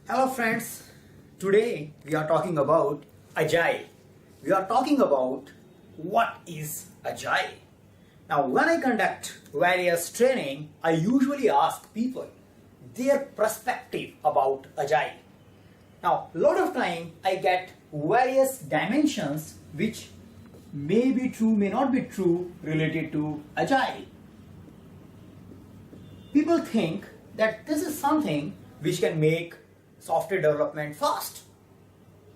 Hello friends, today we are talking about Agile. We are talking about what is Agile. Now when I conduct various training, I usually ask people their perspective about Agile. Now a lot of time I get various dimensions which may be true, may not be true related to Agile. People think that this is something which can make software development fast.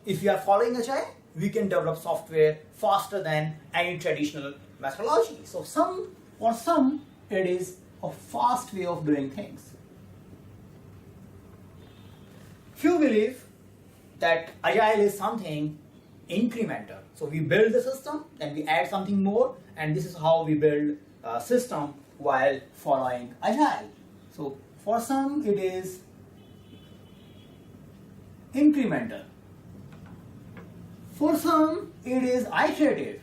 If we are following Agile, we can develop software faster than any traditional methodology. So for some, it is a fast way of doing things. Few believe that Agile is something incremental. So we build the system, then we add something more, and this is how we build a system while following Agile. So for some, it is incremental. For some, it is iterative.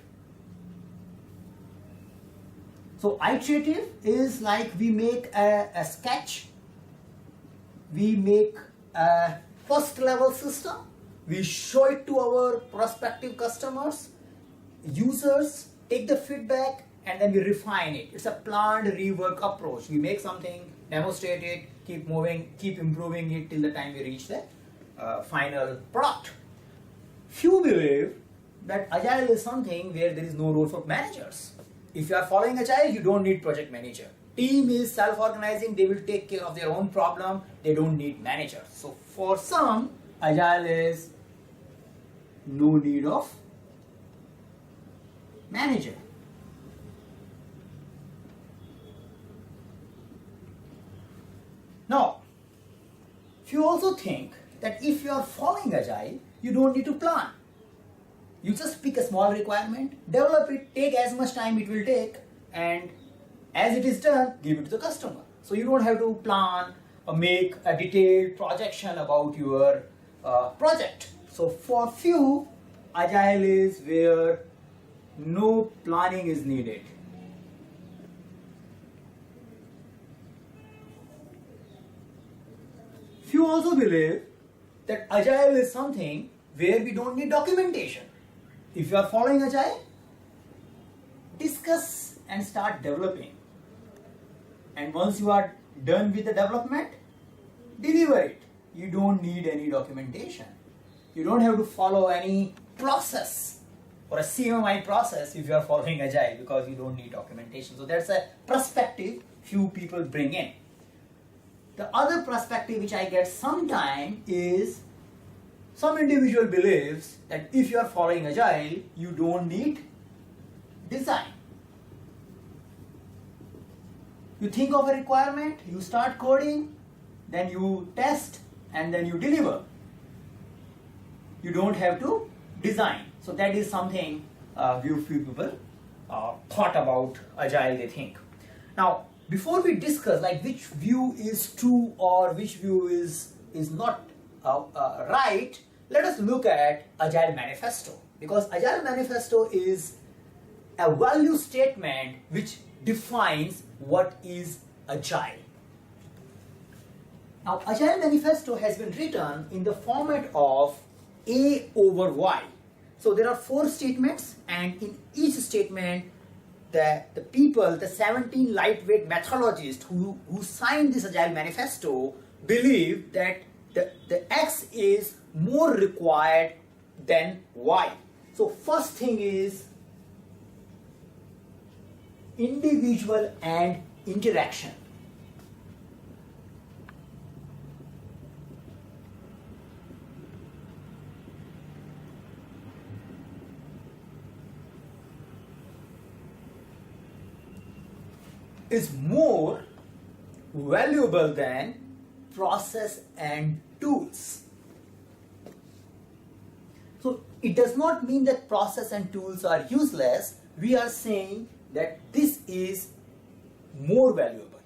So iterative is like we make a sketch, we make a first level system, we show it to our prospective customers, users, take the feedback, and then we refine it. It's a planned rework approach. We make something, demonstrate it, keep moving, keep improving it till the time we reach the final product. Few believe that Agile is something where there is no role for managers. If you are following Agile, you don't need project manager. Team is self-organizing, they will take care of their own problem, they don't need managers. So for some, Agile is no need of manager. Now, few also think that if you are following Agile, you don't need to plan. You just pick a small requirement, develop it, take as much time it will take, and as it is done, give it to the customer. So you don't have to plan or make a detailed projection about your project. So for few, Agile is where no planning is needed. Few also believe that Agile is something where we don't need documentation. If you are following Agile, discuss and start developing. And once you are done with the development, deliver it. You don't need any documentation. You don't have to follow any process or a CMI process if you are following Agile because you don't need documentation. So that's a perspective few people bring in. The other perspective which I get sometime is some individual believes that if you are following Agile, you don't need design. You think of a requirement, you start coding, then you test, and then you deliver. You don't have to design. So that is something few people thought about Agile, they think. Now, before we discuss like which view is true or which view is not right, let us look at Agile Manifesto, because Agile Manifesto is a value statement which defines what is Agile. Now Agile Manifesto has been written in the format of A over Y. So there are 4 statements, and in each statement the people, the 17 lightweight methodologists who signed this Agile Manifesto believe that the X is more required than Y. So first thing is individual and interaction. Is more valuable than process and tools. So it does not mean that process and tools are useless. We are saying that this is more valuable.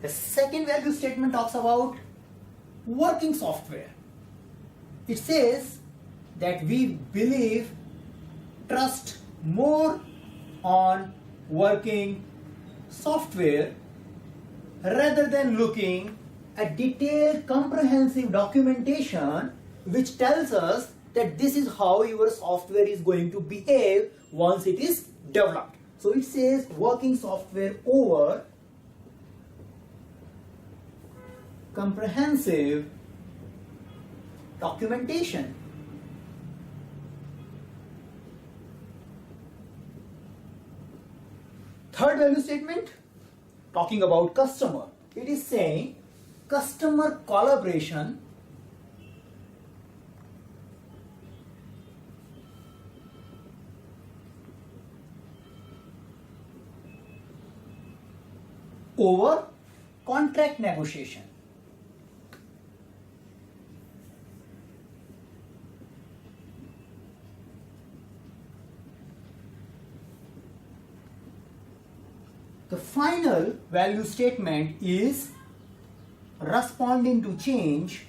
The second value statement talks about working software. It says that we believe, trust, more on working software rather than looking at detailed comprehensive documentation which tells us that this is how your software is going to behave once it is developed. So it says working software over comprehensive documentation. Third value statement, talking about customer. It is saying customer collaboration over contract negotiation. The final value statement is responding to change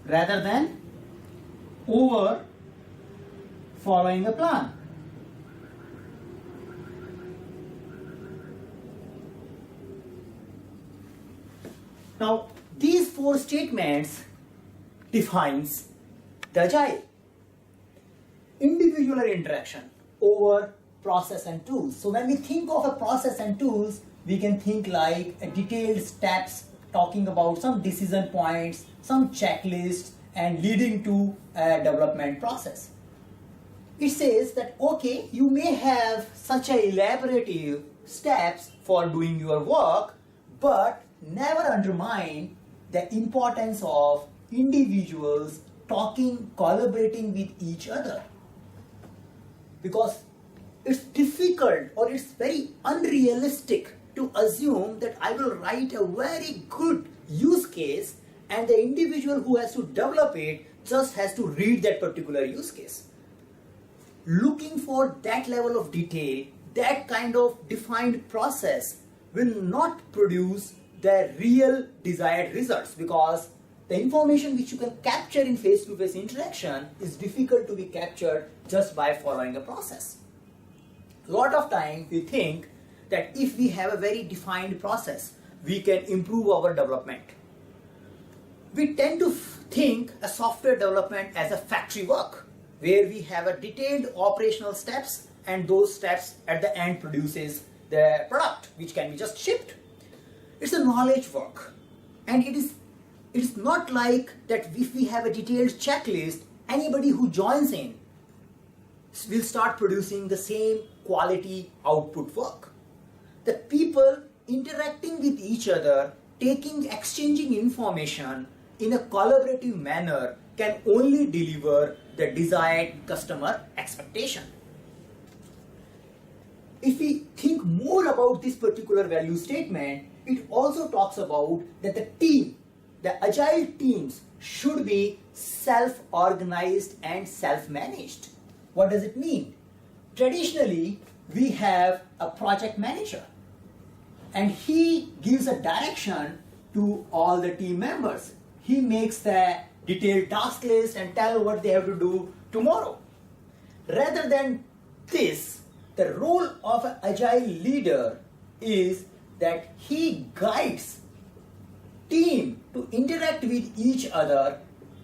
rather than over following a plan. Now, these four statements defines the agile. Individual interaction over process and tools. So when we think of a process and tools, we can think like a detailed steps talking about some decision points, some checklists, and leading to a development process. It says that, okay, you may have such a elaborative steps for doing your work, but never undermine the importance of individuals talking, collaborating with each other. Because it's difficult or it's very unrealistic to assume that I will write a very good use case and the individual who has to develop it just has to read that particular use case. Looking for that level of detail, that kind of defined process will not produce the real desired results, because the information which you can capture in face-to-face interaction is difficult to be captured just by following a process. A lot of time we think that if we have a very defined process, we can improve our development. We tend to think a software development as a factory work, where we have a detailed operational steps and those steps at the end produces the product which can be just shipped. It's a knowledge work, and it's not like that if we have a detailed checklist, anybody who joins in will start producing the same quality output work. The people interacting with each other, exchanging information in a collaborative manner can only deliver the desired customer expectation. If we think more about this particular value statement, it also talks about that the agile teams should be self-organized and self-managed. What does it mean? Traditionally, we have a project manager and he gives a direction to all the team members. He makes the detailed task list and tell what they have to do tomorrow. Rather than this, the role of an agile leader is that he guides team to interact with each other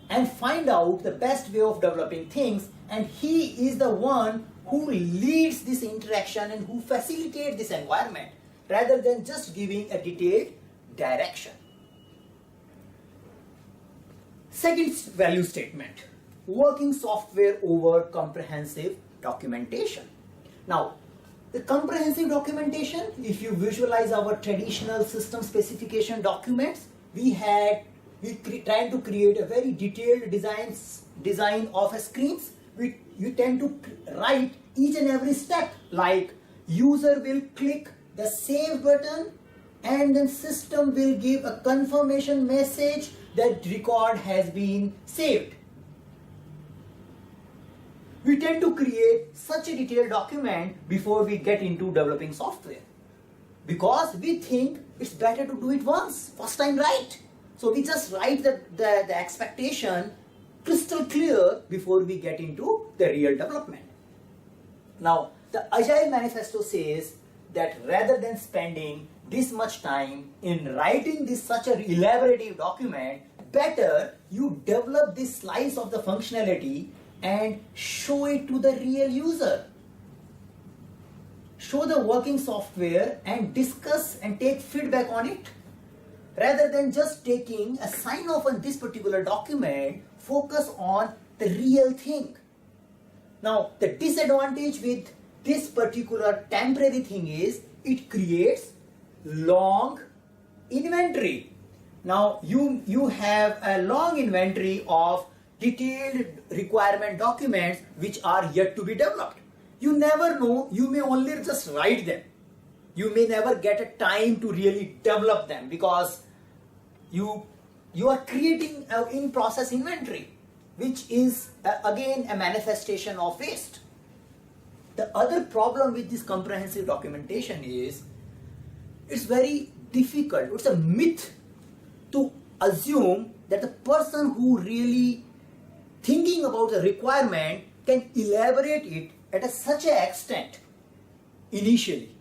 and find out the best way of developing things, and he is the one who leads this interaction and who facilitates this environment rather than just giving a detailed direction. Second value statement, working software over comprehensive documentation. Now, the comprehensive documentation, if you visualize our traditional system specification documents, we trying to create a very detailed design of a screens. You tend to write each and every step, like user will click the save button and then system will give a confirmation message that record has been saved. We tend to create such a detailed document before we get into developing software, because we think it's better to do it once, first time right. So we just write the expectation crystal clear before we get into the real development. Now, the Agile Manifesto says that rather than spending this much time in writing this such an elaborate document, better you develop this slice of the functionality and show it to the real user. Show the working software and discuss and take feedback on it. Rather than just taking a sign off on this particular document, focus on the real thing. Now, the disadvantage with this particular temporary thing is it creates long inventory. Now, you have a long inventory of detailed requirement documents which are yet to be developed. You never know, you may only just write them. You may never get a time to really develop them because you are creating an in-process inventory, which is again a manifestation of waste. The other problem with this comprehensive documentation is it's very difficult. It's a myth to assume that the person who really thinking about the requirement can elaborate it at such an extent initially,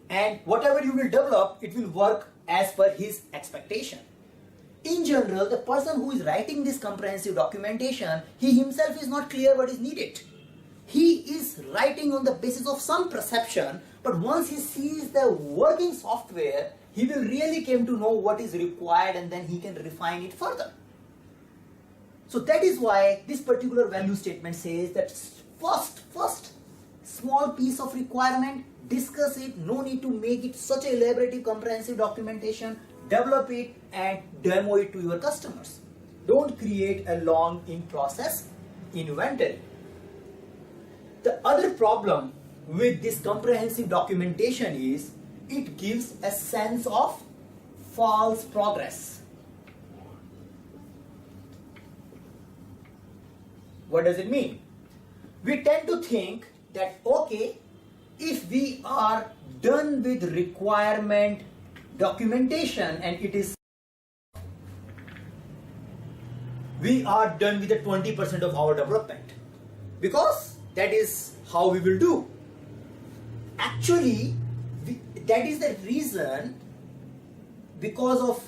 and whatever you will develop, it will work as per his expectation. In general, the person who is writing this comprehensive documentation, he himself is not clear what is needed. He is writing on the basis of some perception, but once he sees the working software, he will really come to know what is required and then he can refine it further. So that is why this particular value statement says that first small piece of requirement, discuss it, no need to make it such a elaborate comprehensive documentation, develop it and demo it to your customers. Don't create a long in-process inventory. The other problem with this comprehensive documentation is it gives a sense of false progress. What does it mean? We tend to think that, okay, if we are done with requirement documentation and it is, we are done with the 20% of our development because that is how we will do. Actually, that is the reason because of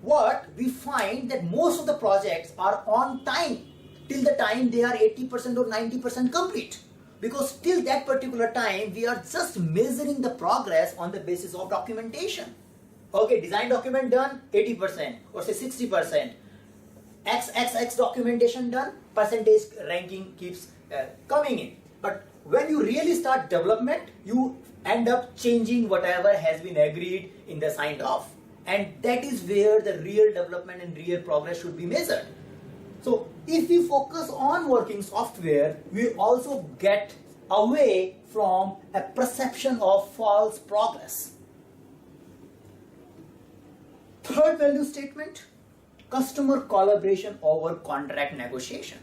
what we find that most of the projects are on time till the time they are 80% or 90% complete. Because till that particular time, we are just measuring the progress on the basis of documentation. Okay, design document done, 80% or say 60%. XXX documentation done, percentage ranking keeps coming in. But when you really start development, you end up changing whatever has been agreed in the signed off. And that is where the real development and real progress should be measured. So if we focus on working software, we also get away from a perception of false progress. Third value statement, customer collaboration over contract negotiation.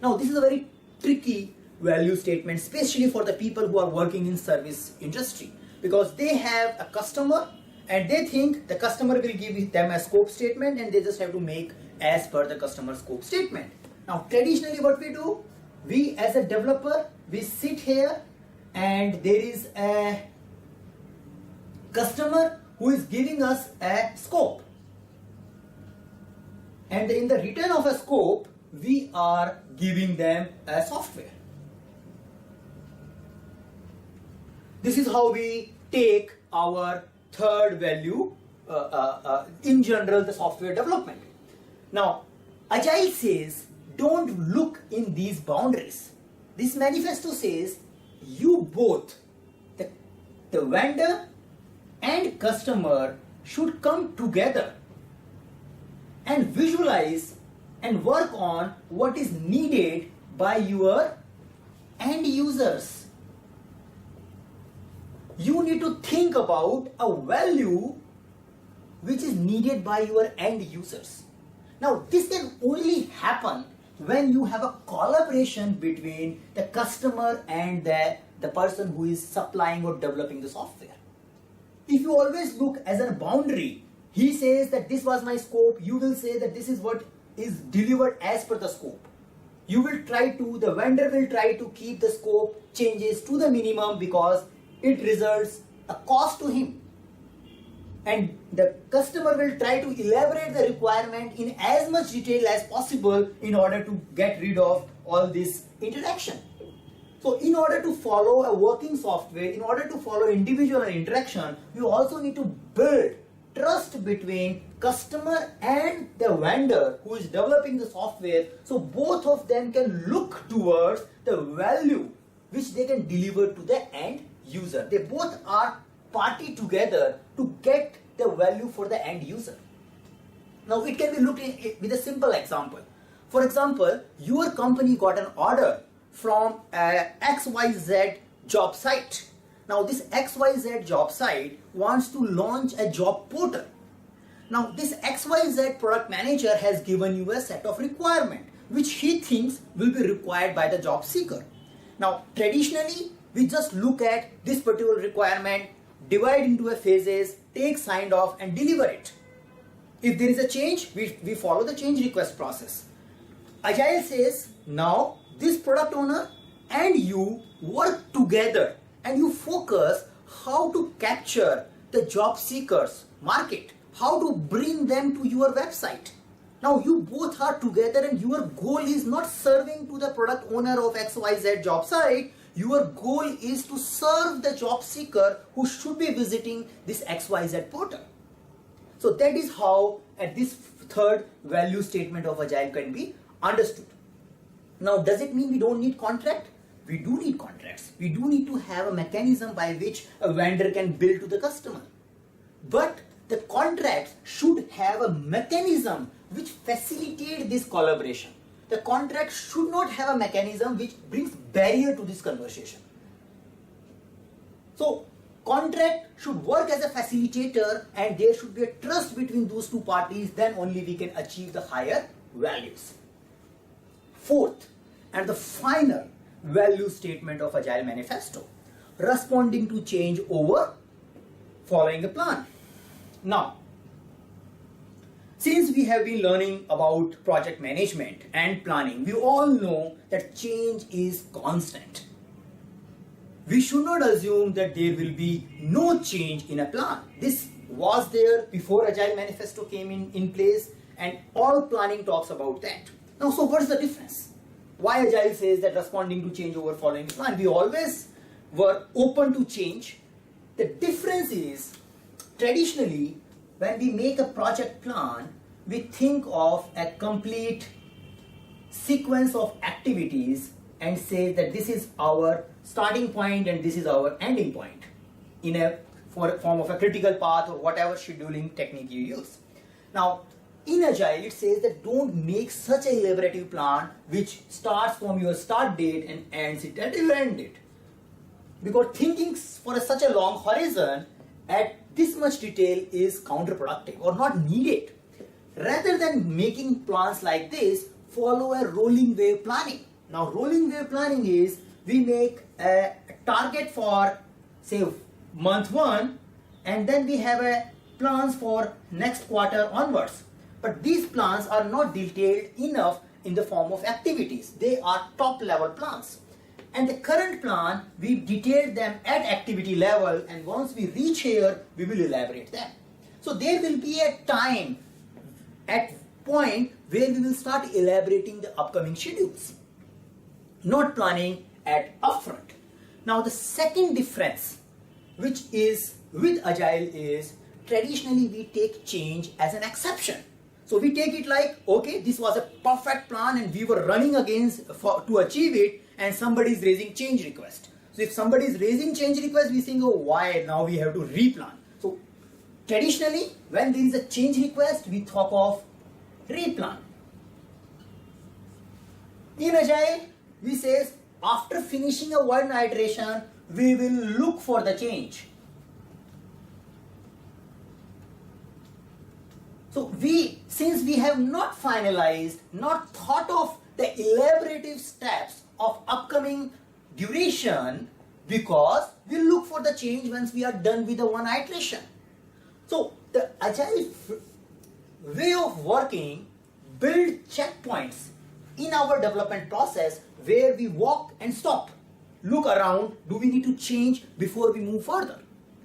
Now this is a very tricky value statement, especially for the people who are working in service industry, because they have a customer and they think the customer will give them a scope statement and they just have to make as per the customer scope statement. Now traditionally what we do, we as a developer, we sit here and there is a customer who is giving us a scope, and in the return of a scope we are giving them a software. This is how we take our third value in general, the software development. Now Agile says don't look in these boundaries. This manifesto says you both, the vendor and customer, should come together and visualize and work on what is needed by your end users. You need to think about a value which is needed by your end users. Now this can only happen when you have a collaboration between the customer and the person who is supplying or developing the software. If you always look as a boundary He says that this was my scope, you will say that this is what is delivered as per the scope. The vendor will try to keep the scope changes to the minimum because it results a cost to him. And the customer will try to elaborate the requirement in as much detail as possible in order to get rid of all this interaction. So in order to follow a working software, in order to follow individual interaction, you also need to build trust between customer and the vendor who is developing the software, so both of them can look towards the value which they can deliver to the end user. They both are party together to get the value for the end user. Now it can be looked at with a simple example. For example, your company got an order from a XYZ job site. Now this XYZ job site wants to launch a job portal. Now this XYZ product manager has given you a set of requirements which he thinks will be required by the job seeker. Now traditionally we just look at this particular requirement, divide into a phases, take signed off and deliver it. If there is a change, we follow the change request process. Agile says now this product owner and you work together and you focus how to capture the job seekers market, how to bring them to your website. Now you both are together and your goal is not serving to the product owner of XYZ job site. Your goal is to serve the job seeker who should be visiting this XYZ portal. So that is how this third value statement of Agile can be understood. Now does it mean we don't need contract? We do need contracts. We do need to have a mechanism by which a vendor can bill to the customer. But the contracts should have a mechanism which facilitates this collaboration. The contract should not have a mechanism which brings barrier to this conversation. So contract should work as a facilitator and there should be a trust between those two parties, then only we can achieve the higher values. Fourth and the final value statement of Agile Manifesto, responding to change over following a plan. Now, since we have been learning about project management and planning, we all know that change is constant. We should not assume that there will be no change in a plan. This was there before Agile Manifesto came in place and all planning talks about that. Now, so what is the difference? Why Agile says that responding to change over following a plan? We always were open to change. The difference is, traditionally, when we make a project plan, we think of a complete sequence of activities and say that this is our starting point and this is our ending point in a form of a critical path or whatever scheduling technique you use. Now, in Agile, it says that don't make such a elaborative plan which starts from your start date and ends it at your end date. Because thinking for such a long horizon at this much detail is counterproductive or not needed. Rather than making plans like this, follow a rolling wave planning. Now, rolling wave planning is we make a target for say month 1 and then we have a plans for next quarter onwards. But these plans are not detailed enough in the form of activities. They are top level plans. And the current plan, we detailed them at activity level and once we reach here, we will elaborate them. So there will be a time at point where we will start elaborating the upcoming schedules, not planning at upfront. Now the second difference which is with Agile is traditionally we take change as an exception. So we take it like, okay, this was a perfect plan and we were running against to achieve it and somebody is raising change request. So if somebody is raising change request, we think, oh, why now we have to replan. So traditionally, when there is a change request, we talk of replan. In Agile, we say after finishing a one iteration, we will look for the change. So since we have not finalized, not thought of the elaborative steps of upcoming duration, because we look for the change once we are done with the one iteration. So the agile way of working build checkpoints in our development process where we walk and stop, look around, do we need to change before we move further,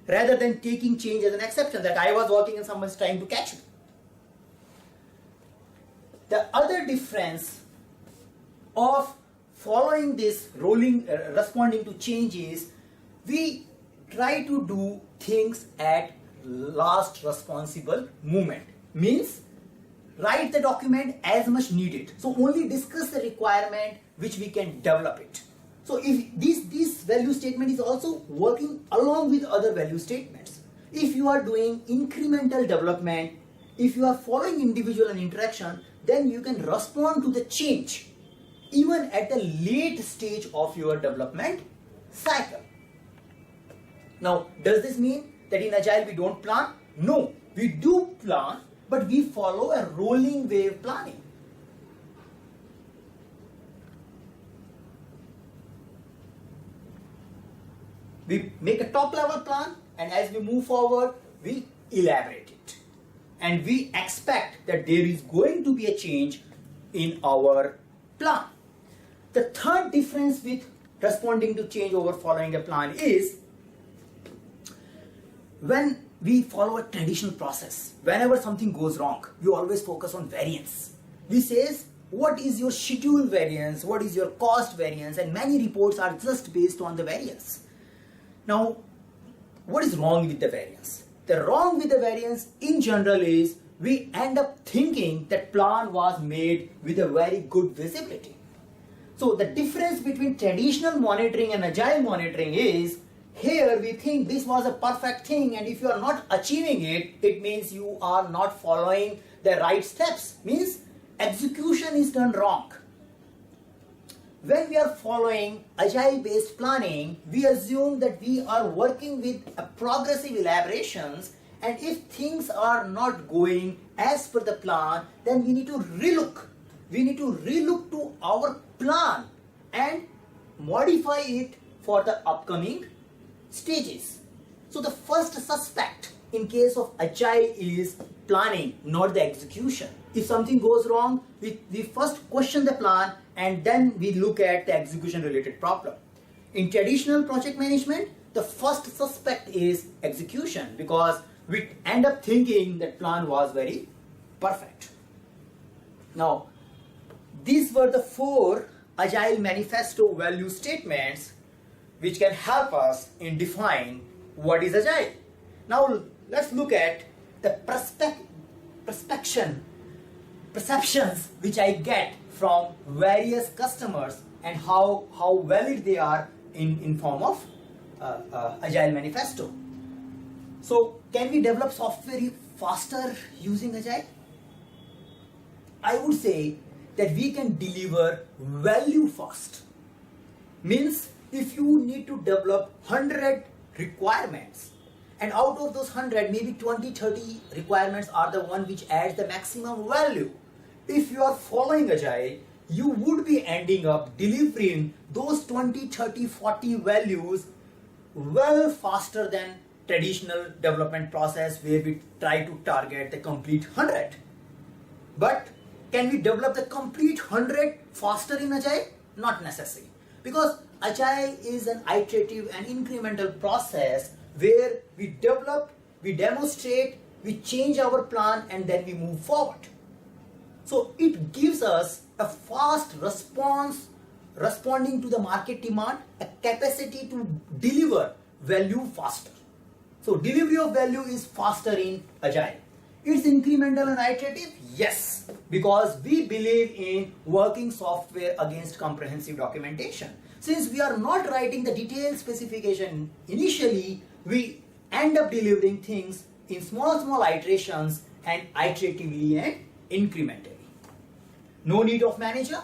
rather than taking change as an exception that I was working and someone's trying to catch me. The other difference of following this responding to change is we try to do things at last responsible moment. Means write the document as much needed. So only discuss the requirement which we can develop it. So if this value statement is also working along with other value statements. If you are doing incremental development, if you are following individual and interaction, then you can respond to the change even at the late stage of your development cycle. Now, does this mean that in Agile we don't plan? No, we do plan, but we follow a rolling wave planning. We make a top level plan, and as we move forward, we elaborate it. And we expect that there is going to be a change in our plan. The third difference with responding to change over following a plan is when we follow a traditional process, whenever something goes wrong, we always focus on variance. We say, what is your schedule variance, what is your cost variance, and many reports are just based on the variance. Now, what is wrong with the variance? The wrong with the variance in general is we end up thinking that plan was made with a very good visibility. So the difference between traditional monitoring and agile monitoring is here we think this was a perfect thing, and if you are not achieving it, it means you are not following the right steps, means execution is done wrong. When we are following agile based planning, we assume that we are working with a progressive elaborations, and if things are not going as per the plan, then we need to relook. We need to relook to our plan and modify it for the upcoming stages. So the first suspect in case of agile is planning, not the execution. If something goes wrong, we first question the plan and then we look at the execution related problem. In traditional project management, the first suspect is execution because we end up thinking that plan was very perfect. Now, these were the 4 Agile Manifesto value statements which can help us in defining what is Agile. Now, let's look at the perceptions which I get from various customers and how valid they are in form of Agile Manifesto. So, can we develop software faster using Agile? I would say that we can deliver value fast. Means if you need to develop 100 requirements and out of those 100 maybe 20-30 requirements are the one which adds the maximum value. If you are following Agile, you would be ending up delivering those 20, 30, 40 values well faster than traditional development process where we try to target the complete 100. But can we develop the complete 100 faster in Agile? Not necessary. Because Agile is an iterative and incremental process where we develop, we demonstrate, we change our plan and then we move forward. So it gives us a fast response, responding to the market demand, a capacity to deliver value faster. So delivery of value is faster in Agile. It's incremental and iterative? Yes, because we believe in working software against comprehensive documentation. Since we are not writing the detailed specification initially, we end up delivering things in small iterations and iteratively and incrementally. No need of manager?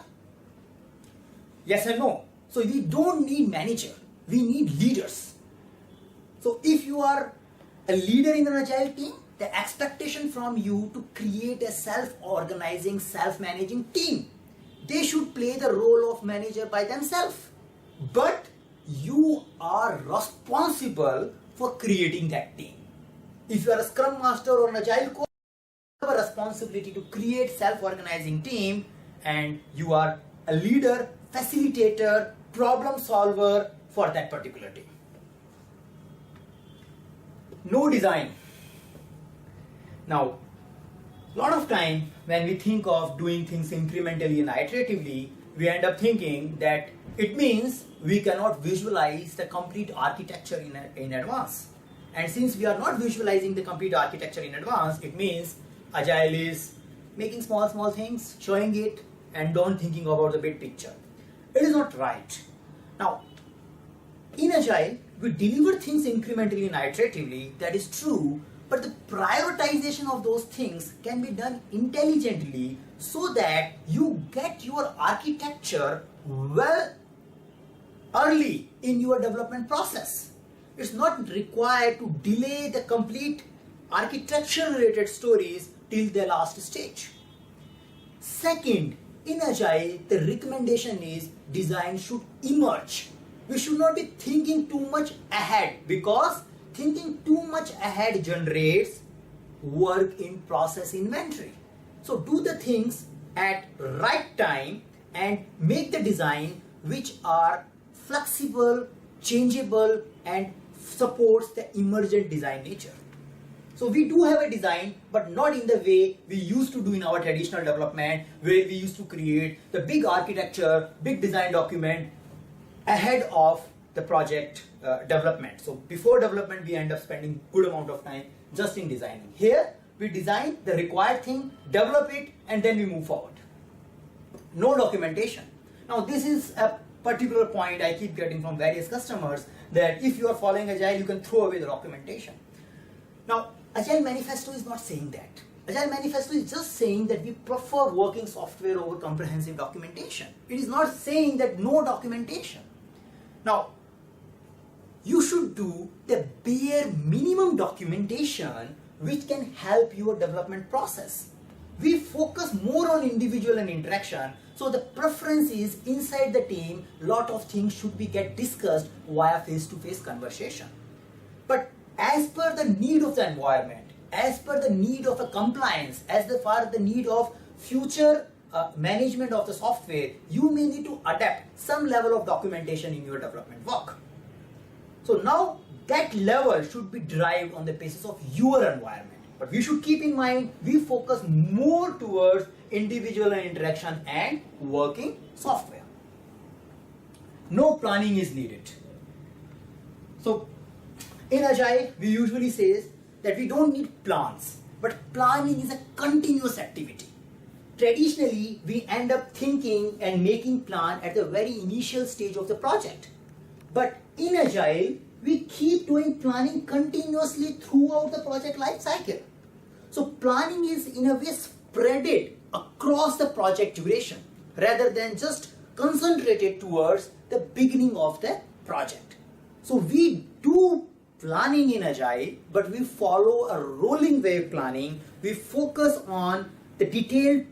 Yes and no. So we don't need manager, we need leaders. So if you are a leader in an Agile team, the expectation from you to create a self-organizing, self-managing team. They should play the role of manager by themselves. But you are responsible for creating that team. if you are a Scrum Master or an Agile coach, you have a responsibility to create self-organizing team, and you are a leader, facilitator, problem solver for that particular team. No design. Now, a lot of time when we think of doing things incrementally and iteratively, we end up thinking that it means we cannot visualize the complete architecture in advance. And since we are not visualizing the complete architecture in advance, it means Agile is making small things, showing it, and don't thinking about the big picture. It is not right. Now, in Agile, we deliver things incrementally and iteratively, that is true, but the prioritization of those things can be done intelligently so that you get your architecture well early in your development process. It's not required to delay the complete architecture related stories till the last stage. Second, in Agile, the recommendation is design should emerge. We should not be thinking too much ahead, because thinking too much ahead generates work in process inventory. So do the things at right time and make the design which are flexible, changeable, and supports the emergent design nature. So we do have a design, but not in the way we used to do in our traditional development, where we used to create the big architecture, big design document ahead of the project development. So before development, we end up spending good amount of time just in designing. Here, we design the required thing, develop it, and then we move forward. No documentation. Now this is a particular point I keep getting from various customers, that if you are following Agile, you can throw away the documentation. Now, Agile Manifesto is not saying that. Agile Manifesto is just saying that we prefer working software over comprehensive documentation. It is not saying that no documentation. Now, you should do the bare minimum documentation which can help your development process. We focus more on individual and interaction, so the preference is inside the team, lot of things should be get discussed via face-to-face conversation. But as per the need of the environment, as per the need of a compliance, as far as the need of future management of the software, you may need to adapt some level of documentation in your development work. So now that level should be derived on the basis of your environment. But we should keep in mind, we focus more towards individual and interaction and working software. No planning is needed. So in Agile, we usually say that we don't need plans, but planning is a continuous activity. Traditionally, we end up thinking and making plan at the very initial stage of the project. But in Agile, we keep doing planning continuously throughout the project life cycle. So planning is in a way spreaded across the project duration rather than just concentrated towards the beginning of the project. So we do planning in Agile, but we follow a rolling wave planning. We focus on the detailed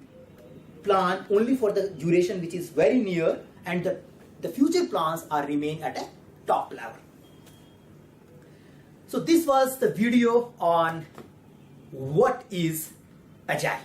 plan only for the duration which is very near, and the future plans are remain at a top level. So this was the video on what is Agile.